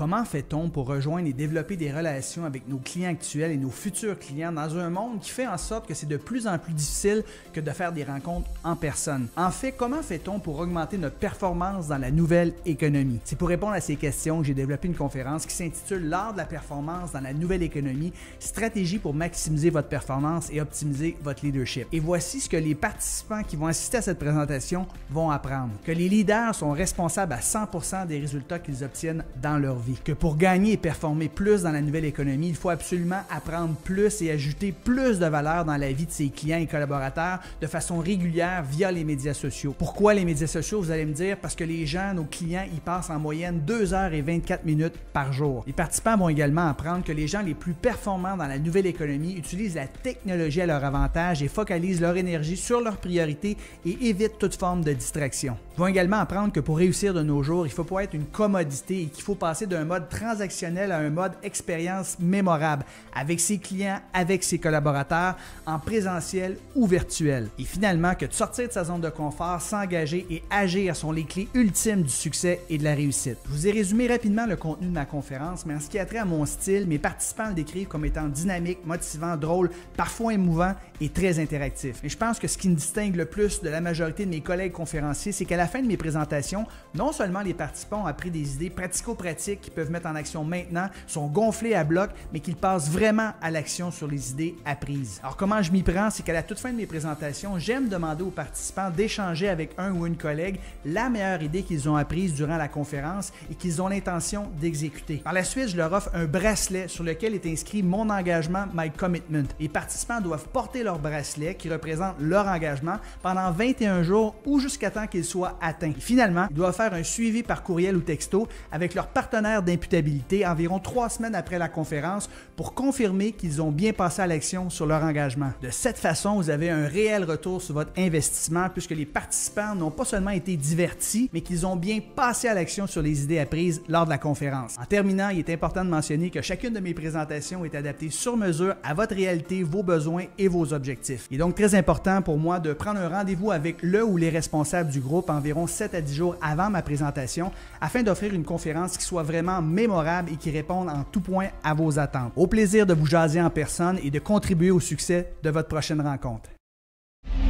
Comment fait-on pour rejoindre et développer des relations avec nos clients actuels et nos futurs clients dans un monde qui fait en sorte que c'est de plus en plus difficile que de faire des rencontres en personne? En fait, comment fait-on pour augmenter notre performance dans la nouvelle économie? C'est pour répondre à ces questions que j'ai développé une conférence qui s'intitule L'art de la performance dans la nouvelle économie, stratégie pour maximiser votre performance et optimiser votre leadership. Et voici ce que les participants qui vont assister à cette présentation vont apprendre. Que les leaders sont responsables à 100% des résultats qu'ils obtiennent dans leur vie. Que pour gagner et performer plus dans la nouvelle économie, il faut absolument apprendre plus et ajouter plus de valeur dans la vie de ses clients et collaborateurs de façon régulière via les médias sociaux. Pourquoi les médias sociaux? Vous allez me dire, parce que les gens, nos clients, y passent en moyenne 2h24 par jour. Les participants vont également apprendre que les gens les plus performants dans la nouvelle économie utilisent la technologie à leur avantage et focalisent leur énergie sur leurs priorités et évitent toute forme de distraction. Ils vont également apprendre que pour réussir de nos jours, il ne faut pas être une commodité et qu'il faut passer d'un mode transactionnel à un mode expérience mémorable avec ses clients, avec ses collaborateurs, en présentiel ou virtuel. Et finalement, que de sortir de sa zone de confort, s'engager et agir sont les clés ultimes du succès et de la réussite. Je vous ai résumé rapidement le contenu de ma conférence, mais en ce qui a trait à mon style, mes participants le décrivent comme étant dynamique, motivant, drôle, parfois émouvant et très interactif. Et je pense que ce qui me distingue le plus de la majorité de mes collègues conférenciers, c'est qu'à la fin de mes présentations, non seulement les participants ont appris des idées pratico-pratiques qu'ils peuvent mettre en action maintenant, sont gonflés à bloc, mais qu'ils passent vraiment à l'action sur les idées apprises. Alors comment je m'y prends, c'est qu'à la toute fin de mes présentations, j'aime demander aux participants d'échanger avec un ou une collègue la meilleure idée qu'ils ont apprise durant la conférence et qu'ils ont l'intention d'exécuter. Par la suite, je leur offre un bracelet sur lequel est inscrit mon engagement, my commitment. Les participants doivent porter leur bracelet qui représente leur engagement pendant 21 jours ou jusqu'à temps qu'il soit atteint. Et finalement, ils doivent faire un suivi par courriel ou texto avec leur partenaire d'imputabilité environ 3 semaines après la conférence pour confirmer qu'ils ont bien passé à l'action sur leur engagement. De cette façon, vous avez un réel retour sur votre investissement puisque les participants n'ont pas seulement été divertis, mais qu'ils ont bien passé à l'action sur les idées apprises lors de la conférence. En terminant, il est important de mentionner que chacune de mes présentations est adaptée sur mesure à votre réalité, vos besoins et vos objectifs. Il est donc très important pour moi de prendre un rendez-vous avec le ou les responsables du groupe environ 7 à 10 jours avant ma présentation afin d'offrir une conférence qui soit vraiment mémorable et qui réponde en tout point à vos attentes. Au plaisir de vous jaser en personne et de contribuer au succès de votre prochaine rencontre.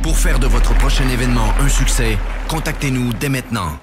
Pour faire de votre prochain événement un succès, contactez-nous dès maintenant.